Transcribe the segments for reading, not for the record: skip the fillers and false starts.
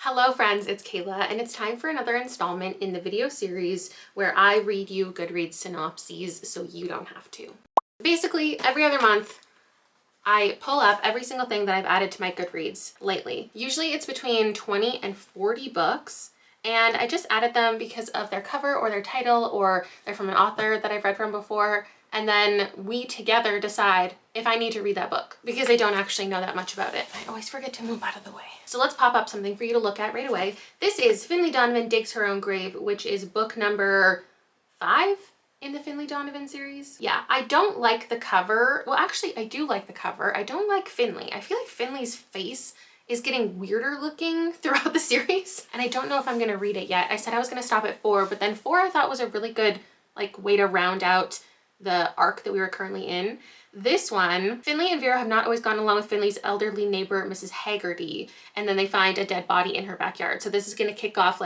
Hello friends, it's Kayla and it's time for another installment in the video series where I read you Goodreads synopses so you don't have to. Basically, every other month I pull up every single thing that I've added to my Goodreads lately. Usually it's between 20 and 40 books, and I just added them because of their cover or their title, or they're from an author that I've read from before, and then we together decide if I need to read that book because I don't actually know that much about it. I always forget to move out of the way. So let's pop up something for you to look at right away. This is Finley Donovan Digs Her Own Grave, which is book number 5 in the Finley Donovan series. Yeah, I don't like the cover. Well, actually, I do like the cover. I don't like Finley. I feel like Finley's face is getting weirder looking throughout the series, and I don't know if I'm gonna read it yet. I said I was gonna stop at 4, but then 4 I thought was a really good way to round out the arc that we were currently in. This one, Finley and Vera have not always gone along with Finley's elderly neighbor, Mrs. Haggerty, and then they find a dead body in her backyard. So this is going to kick off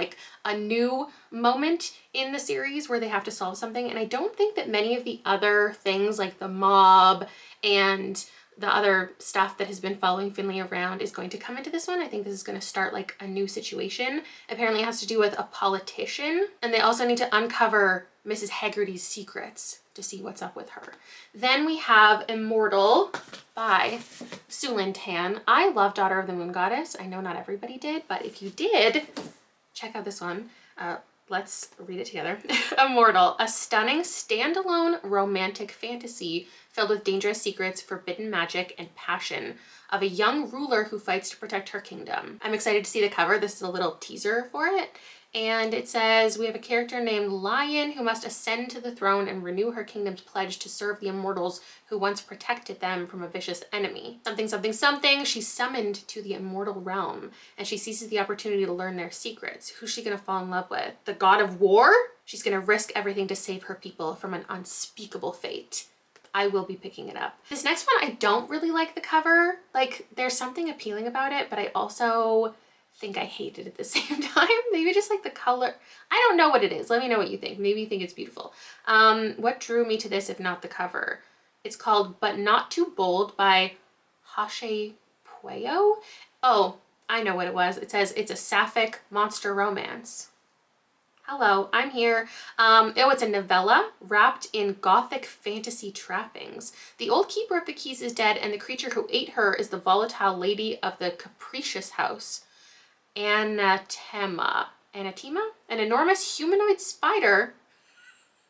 a new moment in the series where they have to solve something. And I don't think that many of the other things like the mob and the other stuff that has been following Finley around is going to come into this one. I think this is going to start a new situation. Apparently it has to do with a politician, and they also need to uncover Mrs. Haggerty's secrets to see what's up with her. Then we have Immortal by Sulin Tan. I love Daughter of the Moon Goddess. I know not everybody did, but if you did, check out this one. Let's read it together. Immortal, a stunning standalone romantic fantasy filled with dangerous secrets, forbidden magic, and passion of a young ruler who fights to protect her kingdom. I'm excited to see the cover. This is a little teaser for it. And it says, we have a character named Lion who must ascend to the throne and renew her kingdom's pledge to serve the immortals who once protected them from a vicious enemy. Something, something, something. She's summoned to the immortal realm, and she seizes the opportunity to learn their secrets. Who's she gonna fall in love with? The god of war? She's gonna risk everything to save her people from an unspeakable fate. I will be picking it up. This next one, I don't really like the cover. There's something appealing about it, but I also think I hate it at the same time. Maybe just the color. I don't know what it is. Let me know what you think. Maybe you think it's beautiful. What drew me to this if not the cover? It's called But Not Too Bold by Hashe Pueyo. Oh, I know what it was. It says it's a sapphic monster romance. Hello, I'm here. It's a novella wrapped in gothic fantasy trappings. The old keeper of the keys is dead, and the creature who ate her is the volatile lady of the capricious house. Anathema, an enormous humanoid spider,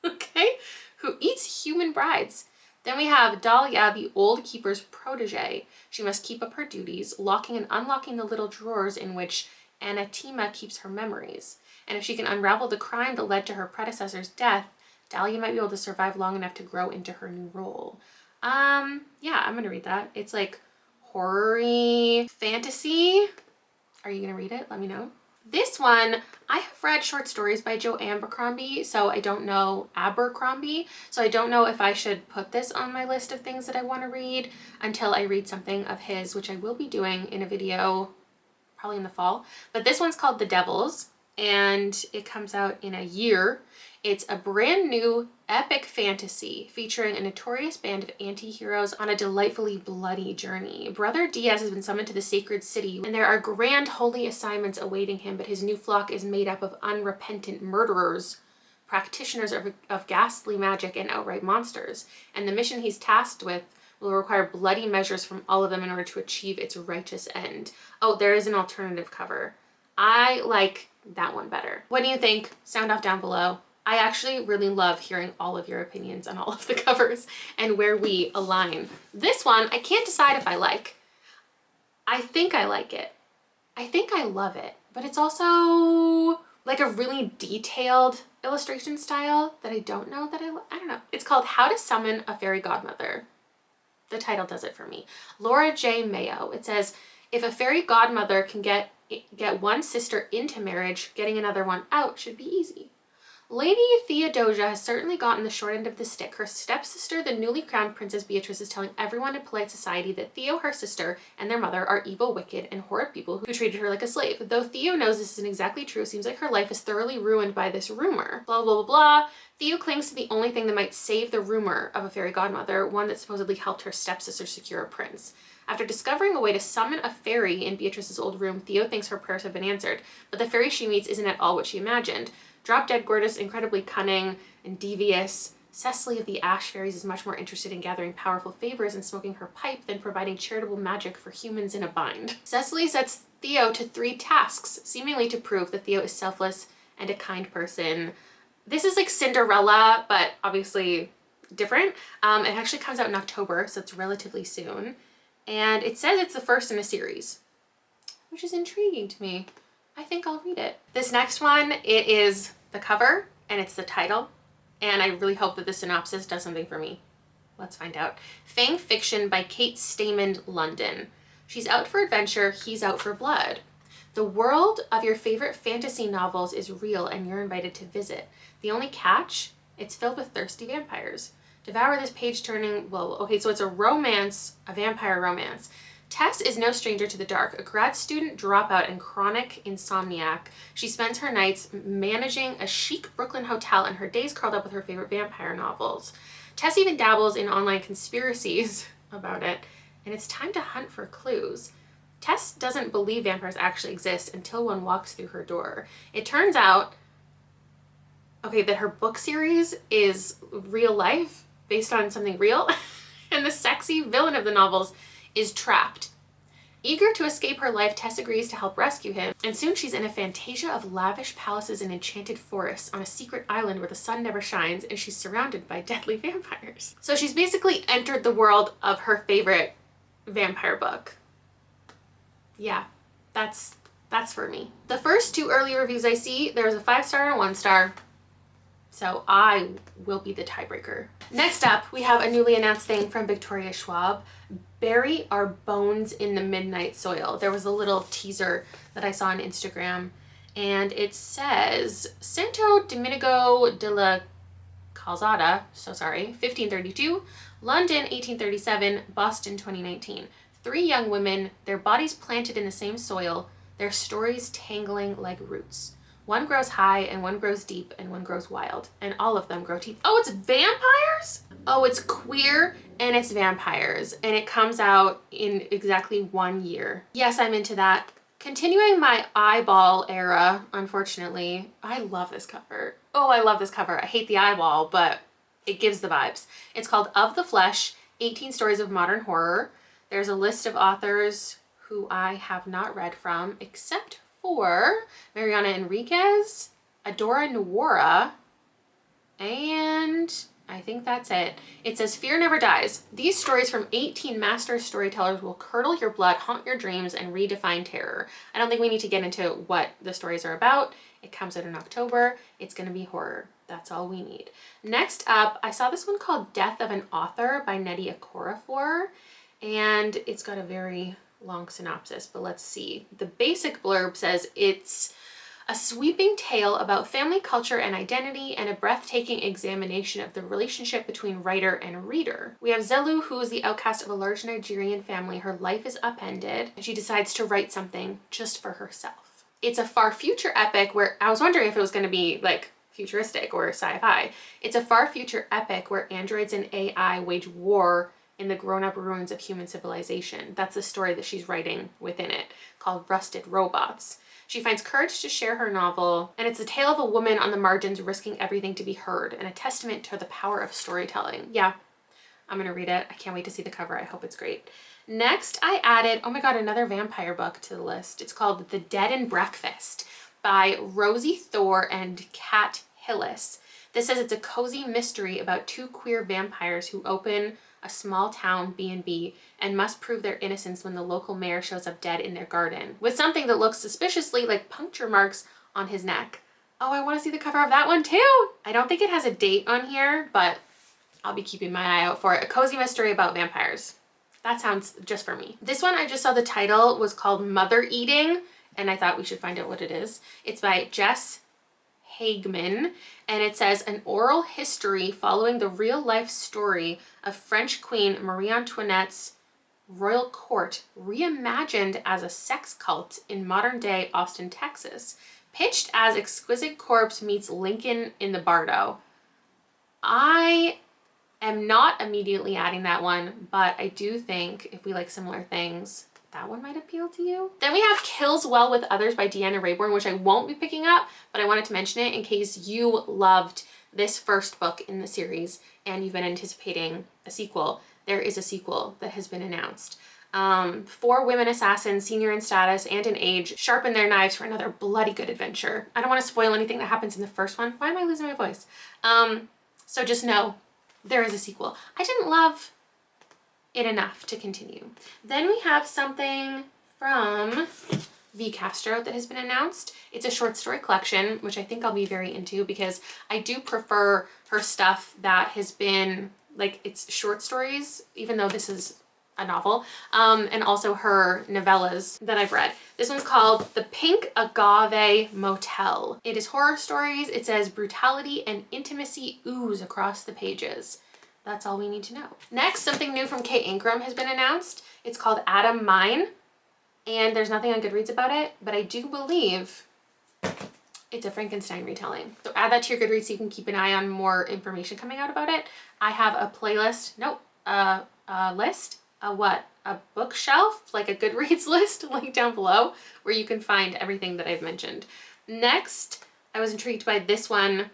okay, who eats human brides. Then we have Dahlia, the old keeper's protege. She must keep up her duties, locking and unlocking the little drawers in which Anathema keeps her memories. And if she can unravel the crime that led to her predecessor's death, Dahlia might be able to survive long enough to grow into her new role. Yeah, I'm gonna read that. It's horror-y fantasy. Are you gonna read it? Let me know. This one, I have read short stories by Joe Abercrombie, so I don't know so I don't know if I should put this on my list of things that I want to read until I read something of his, which I will be doing in a video probably in the fall. But this one's called The Devils, and it comes out in a year. It's a brand new epic fantasy featuring a notorious band of anti-heroes on a delightfully bloody journey. Brother Diaz has been summoned to the sacred city, and there are grand holy assignments awaiting him, but his new flock is made up of unrepentant murderers, practitioners of ghastly magic, and outright monsters. And the mission he's tasked with will require bloody measures from all of them in order to achieve its righteous end. Oh, there is an alternative cover. I like that one better. What do you think? Sound off down below. I actually really love hearing all of your opinions on all of the covers and where we align. This one, I can't decide if I like. I think I like it. I think I love it, but it's also a really detailed illustration style that I don't know that I don't know. It's called How to Summon a Fairy Godmother. The title does it for me. Laura J. Mayo. It says, if a fairy godmother can get one sister into marriage, getting another one out should be easy. Lady Theodosia has certainly gotten the short end of the stick. Her stepsister, the newly crowned Princess Beatrice, is telling everyone in polite society that Theo, her sister, and their mother are evil, wicked, and horrid people who treated her like a slave. Though Theo knows this isn't exactly true, seems like her life is thoroughly ruined by this rumor. Blah, blah, blah, blah. Theo clings to the only thing that might save the rumor of a fairy godmother, one that supposedly helped her stepsister secure a prince. After discovering a way to summon a fairy in Beatrice's old room, Theo thinks her prayers have been answered, but the fairy she meets isn't at all what she imagined. Drop-dead gorgeous, incredibly cunning and devious, Cecily of the Ash Fairies is much more interested in gathering powerful favors and smoking her pipe than providing charitable magic for humans in a bind. Cecily sets Theo to 3 tasks, seemingly to prove that Theo is selfless and a kind person. This is like Cinderella, but obviously different. It actually comes out in October, so it's relatively soon. And it says it's the first in a series, which is intriguing to me. I think I'll read it. This next one, it is the cover and it's the title. And I really hope that the synopsis does something for me. Let's find out. Fang Fiction by Kate Stamond, London. She's out for adventure, he's out for blood. The world of your favorite fantasy novels is real and you're invited to visit. The only catch? It's filled with thirsty vampires. Devour this page-turning, well, okay, so it's a romance, a vampire romance. Tess is no stranger to the dark, a grad student dropout and chronic insomniac. She spends her nights managing a chic Brooklyn hotel and her days curled up with her favorite vampire novels. Tess even dabbles in online conspiracies about it, and it's time to hunt for clues. Tess doesn't believe vampires actually exist until one walks through her door. It turns out, okay, that her book series is real life, based on something real, and the sexy villain of the novels is trapped. Eager to escape her life, Tess agrees to help rescue him, and soon she's in a fantasia of lavish palaces and enchanted forests on a secret island where the sun never shines, and she's surrounded by deadly vampires. So she's basically entered the world of her favorite vampire book. Yeah, that's for me. The first 2 early reviews I see, there's a 5-star and a 1-star. So I will be the tiebreaker. Next up, we have a newly announced thing from Victoria Schwab. Bury Our Bones in the Midnight Soil. There was a little teaser that I saw on Instagram, and it says, Santo Domingo de la Calzada, 1532, London 1837, Boston 2019. 3 young women, their bodies planted in the same soil, their stories tangling like roots. One grows high and one grows deep and one grows wild, and all of them grow teeth. Oh, it's vampires? Oh, it's queer and it's vampires, and it comes out in exactly 1 year. Yes, I'm into that. Continuing my eyeball era, unfortunately. I love this cover. Oh, I love this cover. I hate the eyeball, but it gives the vibes. It's called Of the Flesh, 18 Stories of Modern Horror. There's a list of authors who I have not read from, except for Mariana Enriquez, Adora Nwora, and I think that's it. It says, Fear Never Dies. These stories from 18 master storytellers will curdle your blood, haunt your dreams, and redefine terror. I don't think we need to get into what the stories are about. It comes out in October. It's going to be horror. That's all we need. Next up, I saw this one called Death of an Author by Nnedi Okorafor, and it's got a very long synopsis, but let's see. The basic blurb says it's a sweeping tale about family culture and identity and a breathtaking examination of the relationship between writer and reader. We have Zelu, who is the outcast of a large Nigerian family. Her life is upended and she decides to write something just for herself. It's a far future epic where I was wondering if it was going to be like futuristic or sci-fi. It's a far future epic where androids and AI wage war in the grown-up ruins of human civilization. That's the story that she's writing within it, called Rusted Robots. She finds courage to share her novel, and it's a tale of a woman on the margins risking everything to be heard, and a testament to the power of storytelling. Yeah, I'm gonna read it. I can't wait to see the cover. I hope it's great. Next, I added, oh my god, another vampire book to the list. It's called The Dead and Breakfast by Rosie Thor and Kat Hillis. This says it's a cozy mystery about 2 queer vampires who open a small town B&B and must prove their innocence when the local mayor shows up dead in their garden with something that looks suspiciously like puncture marks on his neck. Oh, I want to see the cover of that one too. I don't think it has a date on here, but I'll be keeping my eye out for it. A cozy mystery about vampires. That sounds just for me. This one, I just saw the title was called Mother Eating, and I thought we should find out what it is. It's by Jess Hageman, and it says an oral history following the real-life story of French Queen Marie Antoinette's royal court reimagined as a sex cult in modern-day Austin, Texas, pitched as Exquisite Corpse meets Lincoln in the Bardo. I am not immediately adding that one, but I do think if we like similar things, that one might appeal to you. Then we have Kills Well with Others by Deanna Raybourn, which I won't be picking up, but I wanted to mention it in case you loved this first book in the series and you've been anticipating a sequel. There is a sequel that has been announced. 4 women assassins, senior in status and in age, sharpen their knives for another bloody good adventure. I don't want to spoil anything that happens in the first one. Why am I losing my voice? So just know there is a sequel. I didn't love it enough to continue. Then we have something from V. Castro that has been announced. It's a short story collection, which I think I'll be very into because I do prefer her stuff that has been like, it's short stories, even though this is a novel, and also her novellas that I've read. This one's called The Pink Agave Motel. It is horror stories. It says brutality and intimacy ooze across the pages. That's all we need to know. Next, something new from Kate Ingram has been announced. It's called Adam Mine, and there's nothing on Goodreads about it, but I do believe it's a Frankenstein retelling. So add that to your Goodreads so you can keep an eye on more information coming out about it. I have a playlist, a bookshelf, like a Goodreads list, link down below where you can find everything that I've mentioned. Next, I was intrigued by this one.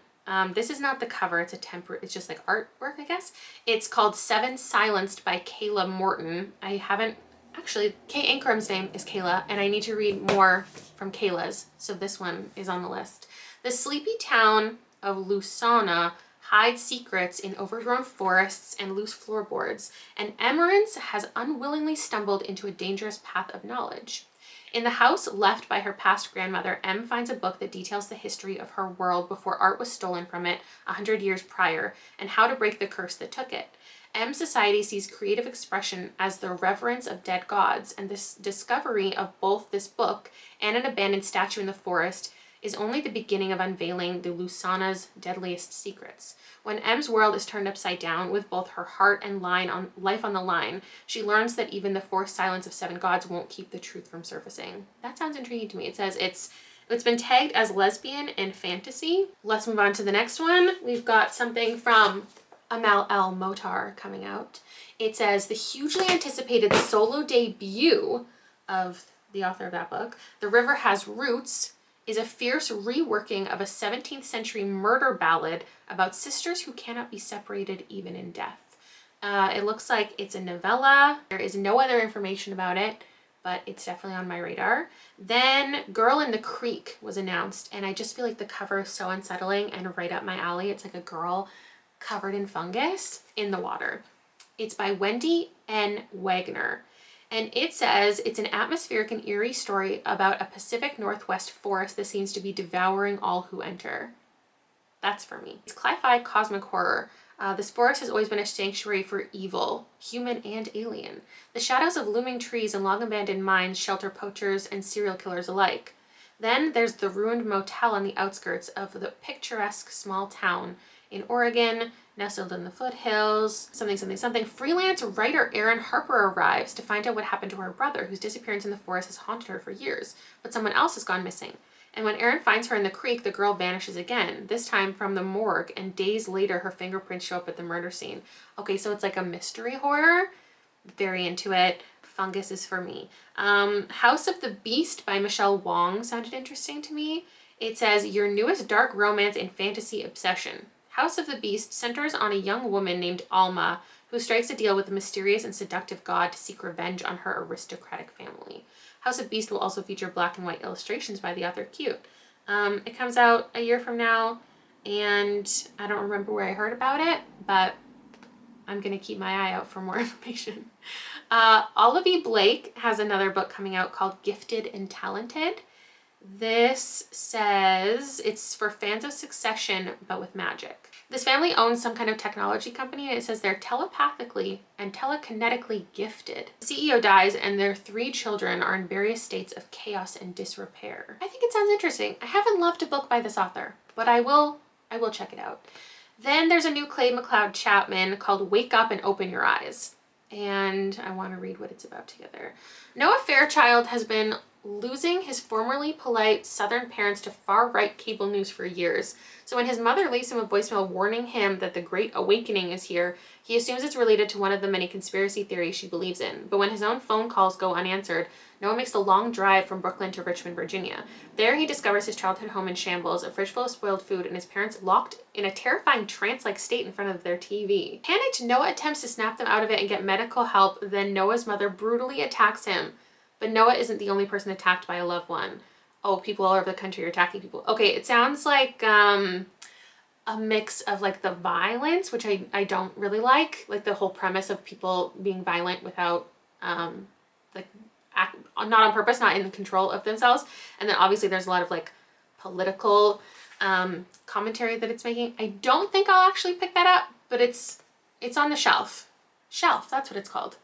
This is not the cover, it's just like artwork, I guess. It's called Seven Silenced by Kayla Morton. I haven't, actually, Kate Ingram's name is Kayla, and I need to read more from Kayla's, so this one is on the list. The sleepy town of Lusana hides secrets in overgrown forests and loose floorboards, and Emerence has unwillingly stumbled into a dangerous path of knowledge. In the house left by her past grandmother, Em finds a book that details the history of her world before art was stolen from it 100 years prior, and how to break the curse that took it. Em's society sees creative expression as the reverence of dead gods, and this discovery of both this book and an abandoned statue in the forest is only the beginning of unveiling the Lusana's deadliest secrets. When Em's world is turned upside down with both her heart and life on the line, she learns that even the forced silence of 7 gods won't keep the truth from surfacing. That sounds intriguing to me. It says it's been tagged as lesbian and fantasy. Let's move on to the next one. We've got something from Amal El Motar coming out. It says the hugely anticipated solo debut of the author of that book, The River Has Roots, is a fierce reworking of a 17th century murder ballad about sisters who cannot be separated even in death. It looks like it's a novella. There is no other information about it, but it's definitely on my radar. Then Girl in the Creek was announced, and I just feel like the cover is so unsettling and right up my alley. It's like a girl covered in fungus in the water. It's by Wendy N. Wagner. And it says it's an atmospheric and eerie story about a Pacific Northwest forest that seems to be devouring all who enter. That's for me. It's cli-fi cosmic horror. This forest has always been a sanctuary for evil, human and alien. The shadows of looming trees and long abandoned mines shelter poachers and serial killers alike. Then there's the ruined motel on the outskirts of the picturesque small town in Oregon, nestled in the foothills, something. Freelance writer Erin Harper arrives to find out what happened to her brother, whose disappearance in the forest has haunted her for years, but someone else has gone missing. And when Erin finds her in the creek, the girl vanishes again, this time from the morgue, and days later her fingerprints show up at the murder scene. Okay, so it's like a mystery horror. Very into it. Fungus is for me. House of the Beast by Michelle Wong sounded interesting to me. It says, your newest dark romance and fantasy obsession. House of the Beast centers on a young woman named Alma who strikes a deal with a mysterious and seductive god to seek revenge on her aristocratic family. House of Beast will also feature black and white illustrations by the author Cute. It comes out a year from now, and I don't remember where I heard about it, but I'm going to keep my eye out for more information. Olivia Blake has another book coming out called Gifted and Talented. This says it's for fans of Succession, but with magic. This family owns some kind of technology company, and it says they're telepathically and telekinetically gifted. The CEO dies, and their 3 children are in various states of chaos and disrepair. I think it sounds interesting. I haven't loved a book by this author, but I will check it out. Then there's a new Clay McLeod Chapman called Wake Up and Open Your Eyes. and I want to read what it's about together. Noah Fairchild has been losing his formerly polite Southern parents to far-right cable news for years. So when his mother leaves him a voicemail warning him that the Great Awakening is here, he assumes it's related to one of the many conspiracy theories she believes in. But when his own phone calls go unanswered, Noah makes the long drive from Brooklyn to Richmond, Virginia. There he discovers his childhood home in shambles, a fridge full of spoiled food, and his parents locked in a terrifying trance-like state in front of their TV. Panicked, Noah attempts to snap them out of it and get medical help, then Noah's mother brutally attacks him. But Noah isn't the only person attacked by a loved one. Oh, people all over the country are attacking people. Okay, it sounds like a mix of like the violence, which I don't really like the whole premise of people being violent without not on purpose, not in control of themselves. And then obviously there's a lot of like political commentary that it's making. I don't think I'll actually pick that up, but it's on the shelf. That's what it's called.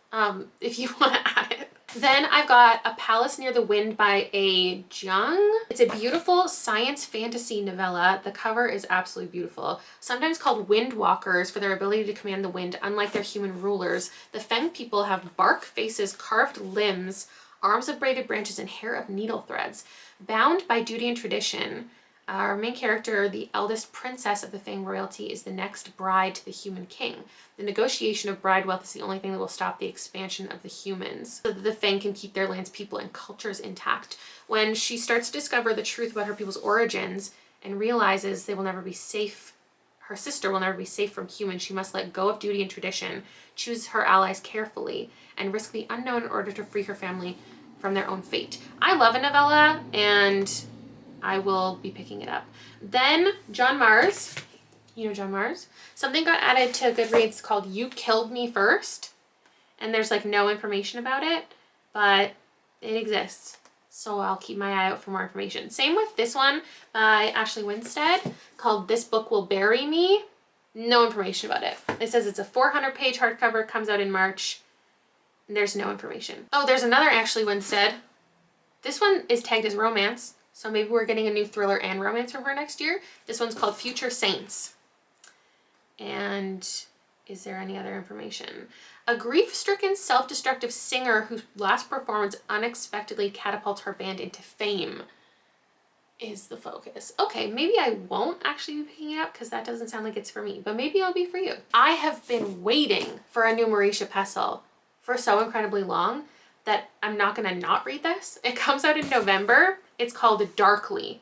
If you want to add it. Then I've got A Palace Near the Wind by A. Jung. It's a beautiful science fantasy novella. The cover is absolutely beautiful. Sometimes called windwalkers for their ability to command the wind, unlike their human rulers, the Feng people have bark faces, carved limbs, arms of braided branches, and hair of needle threads. Bound by duty and tradition, our main character, the eldest princess of the Feng royalty, is the next bride to the human king. The negotiation of bride wealth is the only thing that will stop the expansion of the humans, so that the Feng can keep their lands, people, and cultures intact. When she starts to discover the truth about her people's origins and realizes they will never be safe, her sister will never be safe from humans, she must let go of duty and tradition, choose her allies carefully, and risk the unknown in order to free her family from their own fate. I love a novella, and I will be picking it up. Then John Mars, you know John Mars? Something got added to Goodreads called You Killed Me First, and there's like no information about it, but it exists. So I'll keep my eye out for more information. Same with this one by Ashley Winstead called This Book Will Bury Me. No information about it. It says it's a 400-page hardcover, comes out in March. And there's no information. Oh, there's another Ashley Winstead. This one is tagged as romance, so maybe we're getting a new thriller and romance from her next year. This one's called Future Saints. And is there any other information? A grief-stricken, self-destructive singer whose last performance unexpectedly catapults her band into fame is the focus. Okay, maybe I won't actually be picking it up because that doesn't sound like it's for me, but maybe it'll be for you. I have been waiting for a new Marisha Pessl for so incredibly long that I'm not gonna not read this. It comes out in November. It's called Darkly.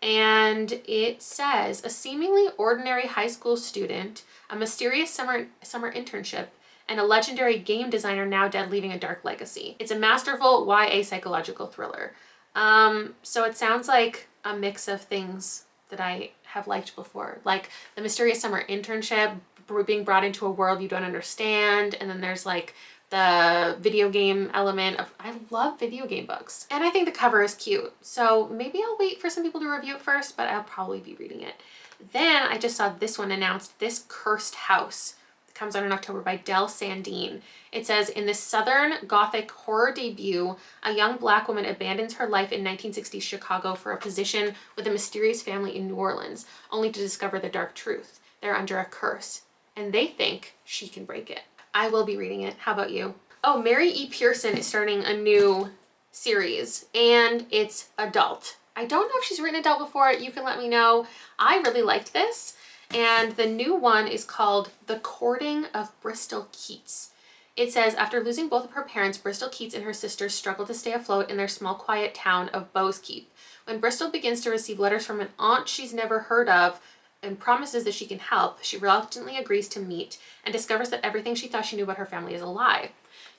And it says, a seemingly ordinary high school student, a mysterious summer internship, and a legendary game designer now dead leaving a dark legacy. It's a masterful YA psychological thriller. So it sounds like a mix of things that I have liked before, like the mysterious summer internship, being brought into a world you don't understand, and then there's like the video game element of, I love video game books, and I think the cover is cute, so maybe I'll wait for some people to review it first, but I'll probably be reading it. Then I just saw this one announced, This Cursed House. It comes out in October by Del Sandine. It says, in this Southern Gothic horror debut, a young Black woman abandons her life in 1960s Chicago for a position with a mysterious family in New Orleans, only to discover the dark truth. They're under a curse, and they think she can break it. I will be reading it. How about you? Oh, Mary E. Pearson is starting a new series, and it's adult. I don't know if she's written adult before. You can let me know. I really liked this, and the new one is called The Courting of Bristol Keats. It says, after losing both of her parents, Bristol Keats and her sisters struggle to stay afloat in their small, quiet town of Bowes Keep. When Bristol begins to receive letters from an aunt she's never heard of, and promises that she can help, she reluctantly agrees to meet and discovers that everything she thought she knew about her family is a lie.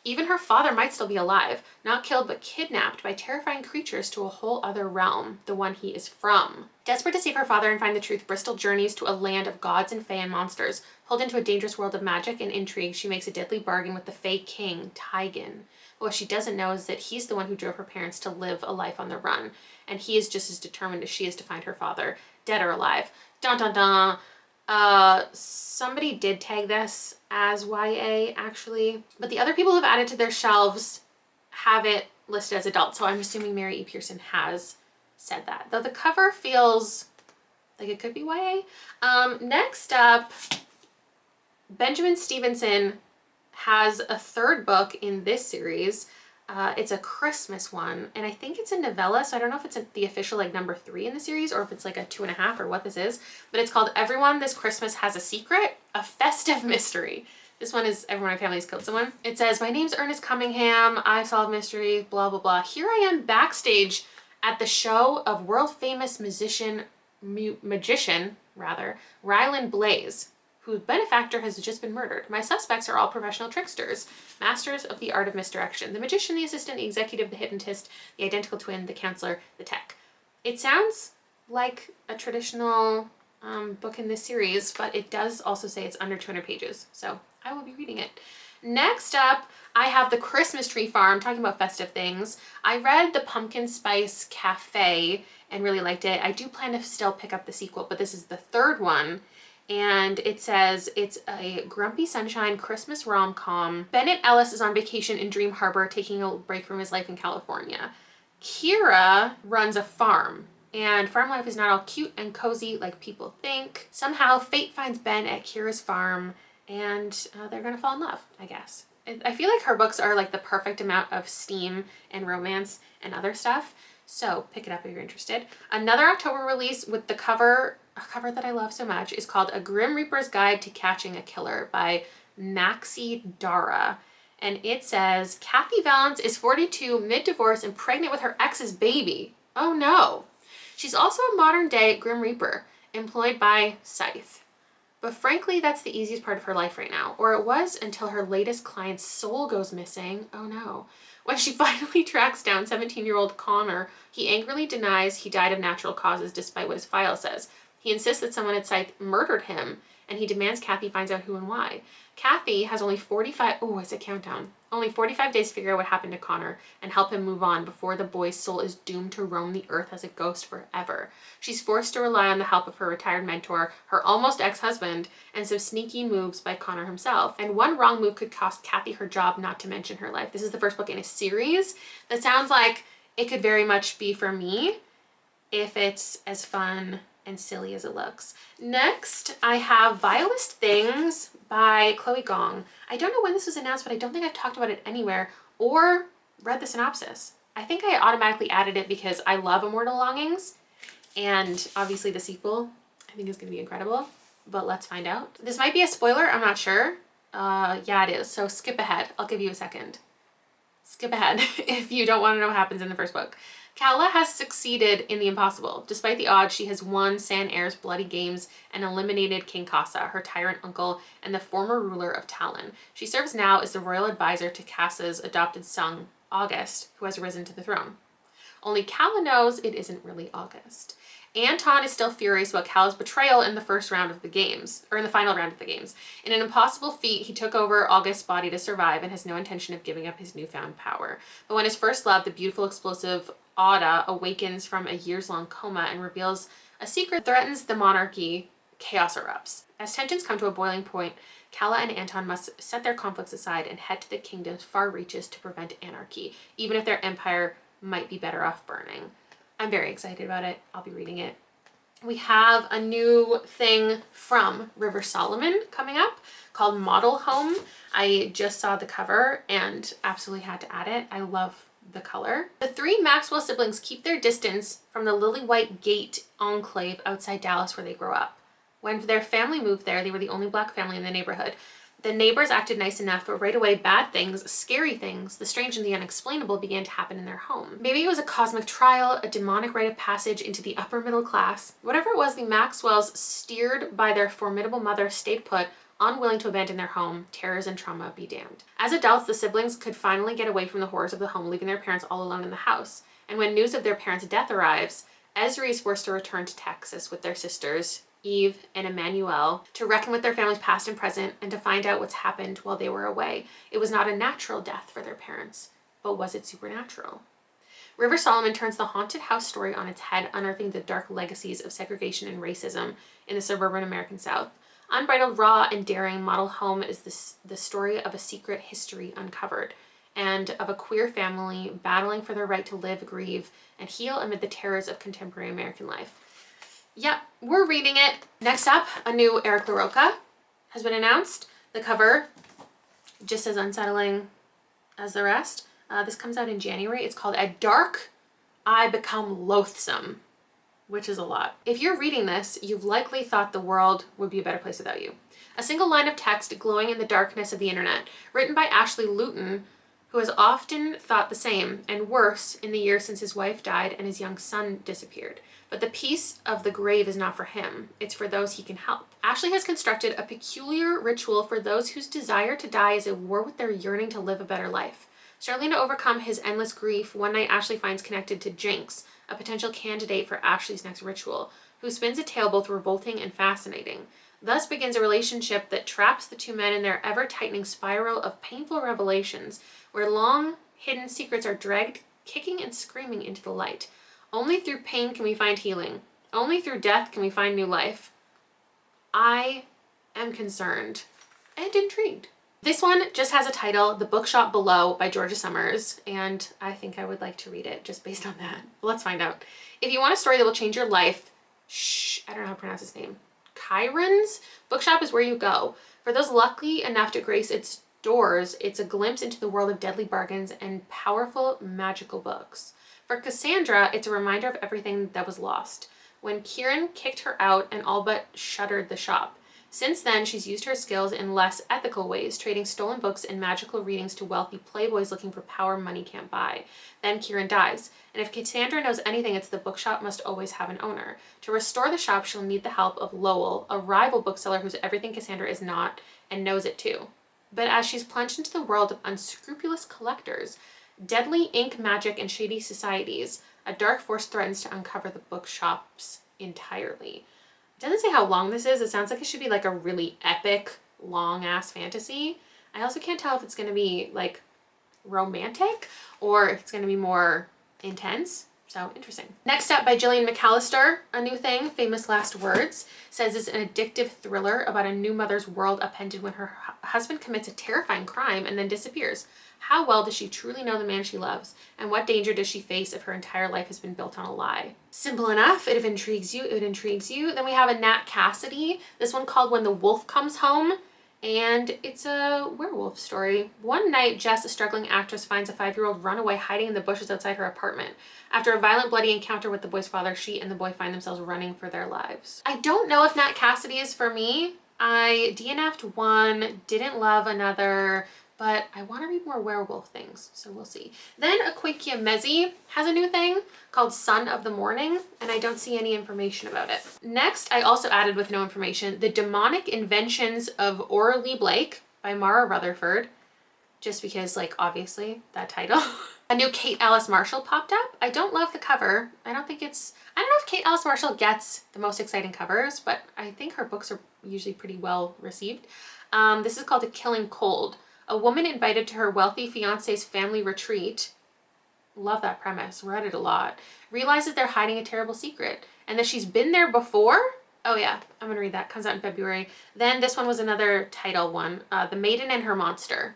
Even her father might still be alive, not killed but kidnapped by terrifying creatures to a whole other realm, the one he is from. Desperate to save her father and find the truth, Bristol journeys to a land of gods and fae and monsters. Pulled into a dangerous world of magic and intrigue, she makes a deadly bargain with the fae king, Taigen. But what she doesn't know is that he's the one who drove her parents to live a life on the run, and he is just as determined as she is to find her father, dead or alive. Dun dun dun. Somebody did tag this as YA actually, but the other people who've added to their shelves have it listed as adult, so I'm assuming Mary E. Pearson has said that. Though the cover feels like it could be YA. Next up, Benjamin Stevenson has a third book in this series. It's a Christmas one, and I think it's a novella, so I don't know if it's the official like number 3 in the series or if it's like a 2.5 or what this is, but it's called Everyone This Christmas Has a Secret, a Festive Mystery. This one is Everyone in My Family Has Killed Someone. It says, my name's Ernest Cunningham, I solve mysteries, blah, blah, blah. Here I am backstage at the show of world famous magician, Ryland Blaze, whose benefactor has just been murdered. My suspects are all professional tricksters, masters of the art of misdirection. The magician, the assistant, the executive, the hypnotist, the identical twin, the counselor, the tech. It sounds like a traditional book in this series, but it does also say it's under 200 pages, so I will be reading it. Next up, I have The Christmas Tree Farm, talking about festive things. I read The Pumpkin Spice Cafe and really liked it. I do plan to still pick up the sequel, but this is the third one. And it says it's a grumpy sunshine Christmas rom-com. Bennett Ellis is on vacation in Dream Harbor, taking a break from his life in California. Kira runs a farm, and farm life is not all cute and cozy like people think. Somehow fate finds Ben at Kira's farm, and they're gonna fall in love, I guess. I feel like her books are like the perfect amount of steam and romance and other stuff. So pick it up if you're interested. Another October release with a cover that I love so much is called A Grim Reaper's Guide to Catching a Killer by Maxie Dara. And it says, Kathy Valance is 42, mid-divorce, and pregnant with her ex's baby. Oh no. She's also a modern day Grim Reaper, employed by Scythe. But frankly, that's the easiest part of her life right now. Or it was until her latest client's soul goes missing. Oh no. When she finally tracks down 17-year-old Connor, he angrily denies he died of natural causes despite what his file says. He insists that someone at Scythe murdered him, and he demands Kathy finds out who and why. Kathy has only 45 days to figure out what happened to Connor and help him move on before the boy's soul is doomed to roam the earth as a ghost forever. She's forced to rely on the help of her retired mentor, her almost ex-husband, and some sneaky moves by Connor himself. And one wrong move could cost Kathy her job, not to mention her life. This is the first book in a series that sounds like it could very much be for me if it's as fun and silly as it looks. Next, I have Vilest Things by Chloe Gong. I don't know when this was announced, but I don't think I've talked about it anywhere or read the synopsis. I think I automatically added it because I love Immortal Longings, and obviously the sequel I think is going to be incredible, but let's find out. This might be a spoiler, I'm not sure. Yeah, it is, so skip ahead. I'll give you a second. Skip ahead if you don't want to know what happens in the first book. Calla has succeeded in the impossible. Despite the odds, she has won San Air's bloody games and eliminated King Casa, her tyrant uncle, and the former ruler of Talon. She serves now as the royal advisor to Casa's adopted son, August, who has risen to the throne. Only Calla knows it isn't really August. Anton is still furious about Calla's betrayal in the final round of the games. In an impossible feat, he took over August's body to survive and has no intention of giving up his newfound power. But when his first love, the beautiful, explosive Ada, awakens from a years-long coma and reveals a secret that threatens the monarchy, chaos erupts. As tensions come to a boiling point, Calla and Anton must set their conflicts aside and head to the kingdom's far reaches to prevent anarchy, even if their empire might be better off burning. I'm very excited about it. I'll be reading it. We have a new thing from River Solomon coming up called Model Home. I just saw the cover and absolutely had to add it. I love the color. The three Maxwell siblings keep their distance from the Lily White Gate enclave outside Dallas where they grow up. When their family moved there, they were the only Black family in the neighborhood. The neighbors acted nice enough, but right away bad things, scary things, the strange and the unexplainable began to happen in their home. Maybe it was a cosmic trial, a demonic rite of passage into the upper middle class. Whatever it was, the Maxwells, steered by their formidable mother, stayed put, unwilling to abandon their home, terrors and trauma be damned. As adults, the siblings could finally get away from the horrors of the home, leaving their parents all alone in the house. And when news of their parents' death arrives, Esri is forced to return to Texas with their sisters, Eve and Emmanuel, to reckon with their family's past and present and to find out what's happened while they were away. It was not a natural death for their parents, but was it supernatural? River Solomon turns the haunted house story on its head, unearthing the dark legacies of segregation and racism in the suburban American South. Unbridled, raw, and daring, Model Home is the story of a secret history uncovered and of a queer family battling for their right to live, grieve, and heal amid the terrors of contemporary American life. Yep, we're reading it. Next up, a new Eric LaRocca has been announced. The cover just as unsettling as the rest. This comes out in January. It's called At Dark, I Become Loathsome, which is a lot. If you're reading this, you've likely thought the world would be a better place without you. A single line of text glowing in the darkness of the internet, written by Ashley Luton, who has often thought the same, and worse, in the years since his wife died and his young son disappeared. But the peace of the grave is not for him, it's for those he can help. Ashley has constructed a peculiar ritual for those whose desire to die is at war with their yearning to live a better life. Struggling to overcome his endless grief, one night Ashley finds connected to Jinx, a potential candidate for Ashley's next ritual, who spins a tale both revolting and fascinating. Thus begins a relationship that traps the two men in their ever-tightening spiral of painful revelations, where long hidden secrets are dragged kicking and screaming into the light. Only through pain can we find healing. Only through death can we find new life. I am concerned and intrigued. This one just has a title, The Bookshop Below by Georgia Summers, and I think I would like to read it just based on that. But let's find out. If you want a story that will change your life, I don't know how to pronounce his name. Chiron's Bookshop is where you go. For those lucky enough to grace its doors, it's a glimpse into the world of deadly bargains and powerful magical books. For Cassandra, it's a reminder of everything that was lost when Kieran kicked her out and all but shuttered the shop. Since then, she's used her skills in less ethical ways, trading stolen books and magical readings to wealthy playboys looking for power money can't buy. Then Kieran dies, and if Cassandra knows anything, it's the bookshop must always have an owner. To restore the shop, she'll need the help of Lowell, a rival bookseller who's everything Cassandra is not and knows it too. But as she's plunged into the world of unscrupulous collectors, deadly ink magic, and shady societies, a dark force threatens to uncover the bookshops entirely. It doesn't say how long this is. It sounds like it should be like a really epic, long-ass fantasy. I also can't tell if it's going to be like romantic or if it's going to be more intense. So interesting. Next up by Gillian McAllister, a new thing, Famous Last Words, says it's an addictive thriller about a new mother's world upended when her husband commits a terrifying crime and then disappears. How well does she truly know the man she loves? And what danger does she face if her entire life has been built on a lie? Simple enough. It intrigues you. It intrigues you. Then we have a Nat Cassidy. This one called When the Wolf Comes Home. And it's a werewolf story. One night, Jess, a struggling actress, finds a 5-year-old runaway hiding in the bushes outside her apartment. After a violent, bloody encounter with the boy's father, she and the boy find themselves running for their lives. I don't know if Nat Cassidy is for me. I DNF'd one, didn't love another, but I want to read more werewolf things, so we'll see. Then Akwakia Mezi has a new thing called Son of the Morning, and I don't see any information about it. Next, I also added with no information, The Demonic Inventions of Orly Blake by Mara Rutherford, just because, like, obviously, that title. A new Kate Alice Marshall popped up. I don't love the cover. I don't know if Kate Alice Marshall gets the most exciting covers, but I think her books are usually pretty well received. This is called A Killing Cold. A woman invited to her wealthy fiance's family retreat, love that premise, read it a lot, realizes they're hiding a terrible secret and that she's been there before. Oh yeah, I'm gonna read that. Comes out in February. Then this one was another title one, The Maiden and Her Monster.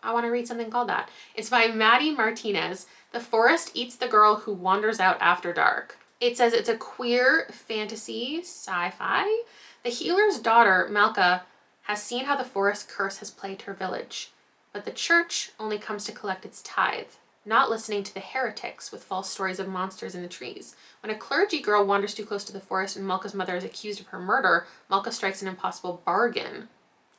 I want to read something called that. It's by Maddie Martinez. The Forest Eats the Girl Who Wanders Out After Dark. It says it's a queer fantasy sci-fi. The healer's daughter, Malka, has seen how the forest curse has plagued her village, but the church only comes to collect its tithe, not listening to the heretics with false stories of monsters in the trees. When a clergy girl wanders too close to the forest and Malka's mother is accused of her murder, Malka strikes an impossible bargain.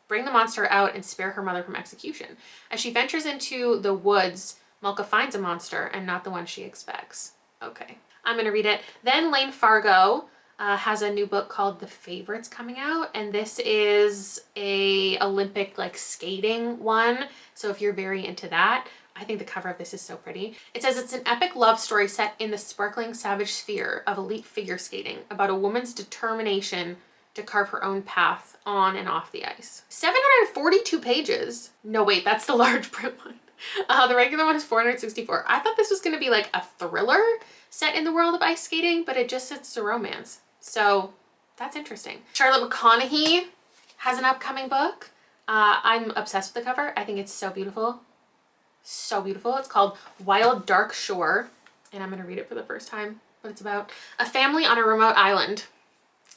Bring the monster out and spare her mother from execution. As she ventures into the woods, Malka finds a monster and not the one she expects. Okay, I'm gonna read it. Then Lane Fargo has a new book called The Favorites coming out, and this is a Olympic like skating one. So if you're very into that, I think the cover of this is so pretty. It says it's an epic love story set in the sparkling savage sphere of elite figure skating about a woman's determination to carve her own path on and off the ice. 742 pages. No, wait, that's the large print one. The regular one is 464. I thought this was going to be like a thriller set in the world of ice skating, but it just says it's a romance. So that's interesting. Charlotte McConaughey has an upcoming book. I'm obsessed with the cover. I think it's so beautiful. So beautiful. It's called Wild Dark Shore, and I'm going to read it for the first time. But it's about a family on a remote island.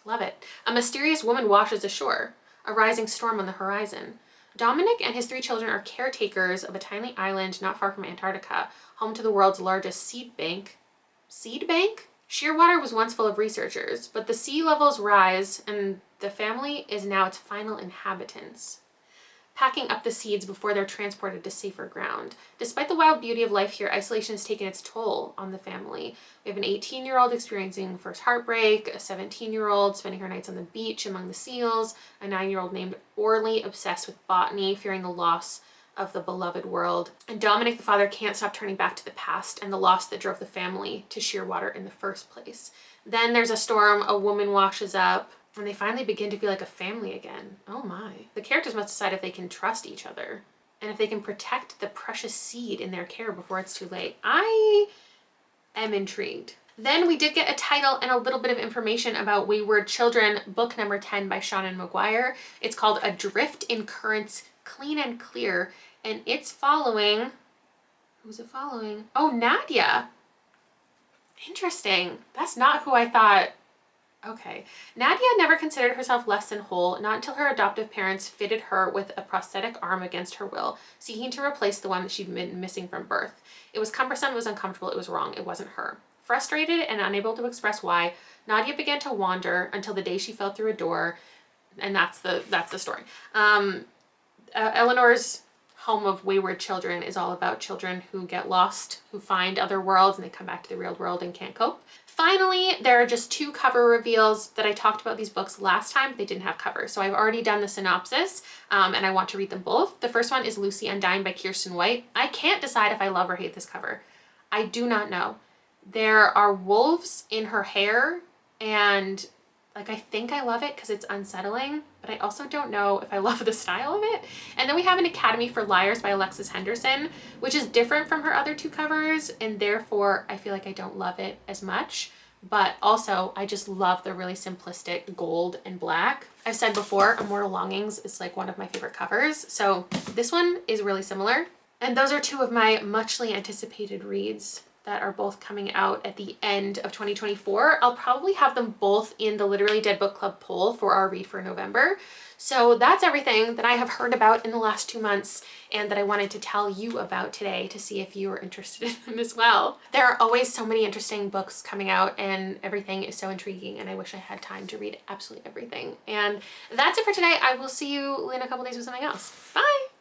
Love it. A mysterious woman washes ashore. A rising storm on the horizon. Dominic and his 3 children are caretakers of a tiny island not far from Antarctica, home to the world's largest seed bank. Seed bank? Shearwater was once full of researchers, but the sea levels rise and the family is now its final inhabitants, packing up the seeds before they're transported to safer ground. Despite the wild beauty of life here, isolation has taken its toll on the family. We have an 18-year-old experiencing first heartbreak, a 17-year-old spending her nights on the beach among the seals, a 9-year-old named Orly obsessed with botany, fearing the loss of the beloved world. And Dominic, the father, can't stop turning back to the past and the loss that drove the family to Shearwater in the first place. Then there's a storm, a woman washes up, and they finally begin to feel like a family again. Oh my. The characters must decide if they can trust each other and if they can protect the precious seed in their care before it's too late. I am intrigued. Then we did get a title and a little bit of information about Wayward Children, book number 10 by Seanan McGuire. It's called Adrift in Currents Clean and Clear, and it's following, who's it following? Oh, Nadia. Interesting. That's not who I thought. Okay. Nadia never considered herself less than whole, not until her adoptive parents fitted her with a prosthetic arm against her will, seeking to replace the one that she'd been missing from birth. It was cumbersome, it was uncomfortable, it was wrong, it wasn't her. Frustrated and unable to express why, Nadia began to wander until the day she fell through a door, and that's the story. Eleanor's Home of Wayward Children is all about children who get lost, who find other worlds, and they come back to the real world and can't cope. Finally, there are just 2 cover reveals that I talked about these books last time. They didn't have covers, so I've already done the synopsis, and I want to read them both. The first one is Lucy Undyne by Kiersten White. I can't decide if I love or hate this cover. I do not know. There are wolves in her hair, and like, I think I love it because it's unsettling, but I also don't know if I love the style of it. And then we have An Academy for Liars by Alexis Henderson, which is different from her other 2 covers, and therefore I feel like I don't love it as much. But also, I just love the really simplistic gold and black. I've said before, Immortal Longings is like one of my favorite covers, so this one is really similar. And those are 2 of my muchly anticipated reads that are both coming out at the end of 2024. I'll probably have them both in the Literally Dead Book Club poll for our read for November. So that's everything that I have heard about in the last 2 months and that I wanted to tell you about today to see if you are interested in them as well. There are always so many interesting books coming out and everything is so intriguing, and I wish I had time to read absolutely everything. And that's it for today. I will see you in a couple days with something else. Bye!